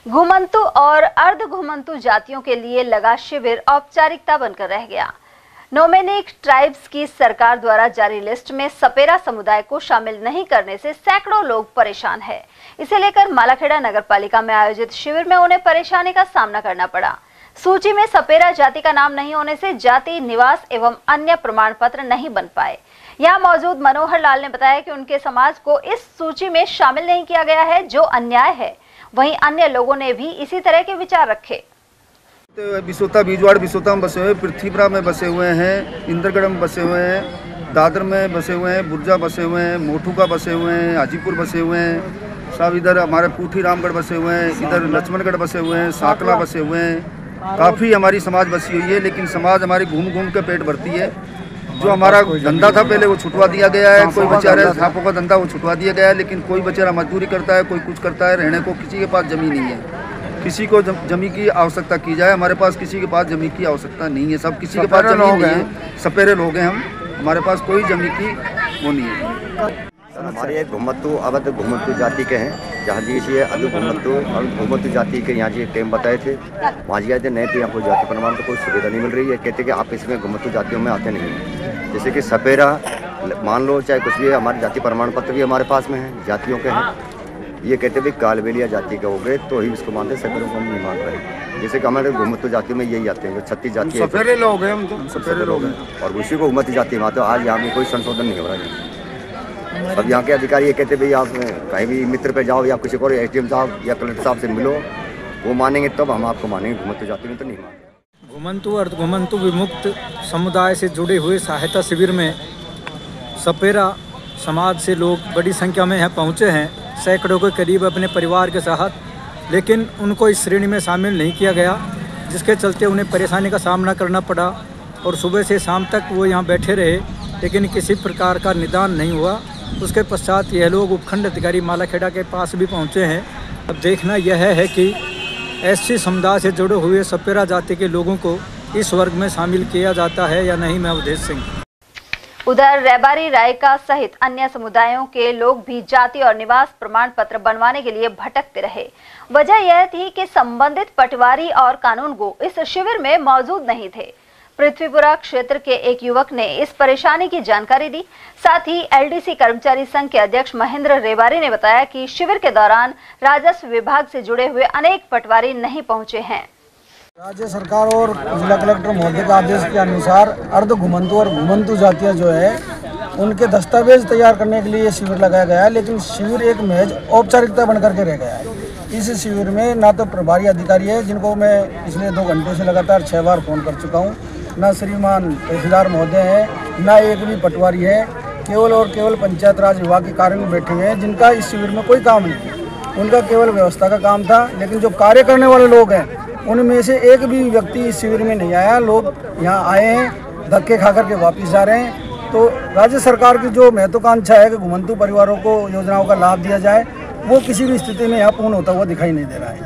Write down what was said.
घुमंतु और अर्ध घुमंतु जातियों के लिए लगा शिविर औपचारिकता बनकर रह गया। नोमेनिक ट्राइब्स की सरकार द्वारा जारी लिस्ट में सपेरा समुदाय को शामिल नहीं करने से सैकड़ों लोग परेशान हैं। इसे लेकर मालाखेड़ा नगरपालिका में आयोजित शिविर में उन्हें परेशानी का सामना करना पड़ा। सूची में सपेरा जाति का नाम नहीं होने से जाति, निवास एवं अन्य प्रमाण पत्र नहीं बन पाए। यहाँ मौजूद मनोहर लाल ने बताया कि उनके समाज को इस सूची में शामिल नहीं किया गया है, जो अन्याय है। वहीं अन्य लोगों ने भी इसी तरह के विचार रखे। बिसोता, बीजवाड़ बिसोता में बसे हुए, पृथ्वीपुरा में बसे हुए हैं, इंद्रगढ़ में बसे हुए हैं, दादर में बसे हुए हैं, बुर्जा बसे हुए हैं, मोठू का बसे हुए हैं, हाजीपुर बसे हुए हैं, सब इधर हमारे पूठी रामगढ़ बसे हुए हैं, इधर लक्ष्मणगढ़ बसे हुए हैं, साकला बसे हुए हैं। काफ़ी हमारी समाज बसी हुई है, लेकिन समाज हमारी घूम घूम के पेट भरती है। जो हमारा धंधा था पहले वो छुटवा दिया गया है। कोई बेचारा सांपों का धंधा वो छुटवा दिया गया है, लेकिन कोई बेचारा मजदूरी करता है, कोई कुछ करता है। रहने को किसी के पास जमीन नहीं है। किसी को जमीन की आवश्यकता की जाए, हमारे पास किसी के पास जमीन की आवश्यकता नहीं है। सब किसी के पास जमीन नहीं है, सपेरे लोग हैं हम, हमारे पास कोई जमीन की वो नहीं है। सर हमारे एक घुमंतु अवध घुमंतु जाति के हैं, जहाँ जी ये अधु घुमंतु और घुमंतु जाति के यहाँ जी टेम बताए थे, वहाँ जी गए थे। नहीं तो यहाँ कोई जाति प्रमाण तो कोई सुविधा नहीं मिल रही है। कहते कि आप इसमें घुमंतु जातियों में आते नहीं। जैसे कि सपेरा मान लो, चाहे कुछ भी है, हमारे जाति प्रमाण पत्र भी हमारे पास में है, जातियों के हैं। ये कहते भाई कालबेलिया जाति के हो गए तो ही इसको मानते, सपेरों को हम नहीं मान रहे। जैसे कि हमारे घुमंतु जातियों में यही आते हैं, जो 36 जाति है, सपेरे लोग हैं हम, तो सपेरे लोग हैं। और उसी को घुमंतु जाति मानते। आज यहाँ में कोई संशोधन नहीं हो रहा है। अब यहाँ के अधिकारी ये कहते भाई आप कहीं भी मित्र पे जाओ या किसी को एसडीएम साहब या कलेक्टर साहब से मिलो, वो मानेंगे तब हम आपको मानेंगे। घुमंतु जाति में तो नहीं मानेंगे। घुमंतु अर्ध घुमंतु विमुक्त समुदाय से जुड़े हुए सहायता शिविर में सपेरा समाज से लोग बड़ी संख्या में यहाँ पहुँचे हैं, सैकड़ों के करीब अपने परिवार के साथ। लेकिन उनको इस श्रेणी में शामिल नहीं किया गया, जिसके चलते उन्हें परेशानी का सामना करना पड़ा। और सुबह से शाम तक वो यहाँ बैठे रहे, लेकिन किसी प्रकार का निदान नहीं हुआ। उसके पश्चात यह लोग उपखंड अधिकारी मालाखेड़ा के पास भी पहुँचे हैं। अब देखना यह है कि एससी समुदाय से जुड़े हुए सपेरा जाति के लोगों को इस वर्ग में शामिल किया जाता है या नहीं। मैं अवधेश सिंह। उधर रैबारी रायका सहित अन्य समुदायों के लोग भी जाति और निवास प्रमाण पत्र बनवाने के लिए भटकते रहे। वजह यह थी कि संबंधित पटवारी और कानूनगो इस शिविर में मौजूद नहीं थे। पृथ्वीपुरा क्षेत्र के एक युवक ने इस परेशानी की जानकारी दी। साथ ही एलडीसी कर्मचारी संघ के अध्यक्ष महेंद्र रेबारी ने बताया कि शिविर के दौरान राजस्व विभाग से जुड़े हुए अनेक पटवारी नहीं पहुंचे हैं। राज्य सरकार और जिला कलेक्टर महोदय के आदेश के अनुसार अर्ध घुमंतु और घुमंतु जातियां जो है उनके दस्तावेज तैयार करने के लिए शिविर लगाया गया है। लेकिन शिविर एक महज औपचारिकता बनकर के रह गया है। इस शिविर में ना तो प्रभारी अधिकारी है, जिनको मैं पिछले 2 घंटों से लगातार 6 बार फोन कर चुका हूँ, ना श्रीमान तहसीलदार महोदय है, ना एक भी पटवारी है। केवल और केवल पंचायत राज विभाग के कार्य बैठे हुए हैं, जिनका इस शिविर में कोई काम नहीं है। उनका केवल व्यवस्था का काम था। लेकिन जो कार्य करने वाले लोग हैं, उनमें से एक भी व्यक्ति इस शिविर में नहीं आया। लोग यहाँ आए हैं, धक्के खा करके वापिस जा रहे हैं। तो राज्य सरकार की जो महत्वाकांक्षा है कि घुमंतु परिवारों को योजनाओं का लाभ दिया जाए, वो किसी भी स्थिति में यहाँ पूर्ण होता हुआ दिखाई नहीं दे रहा है।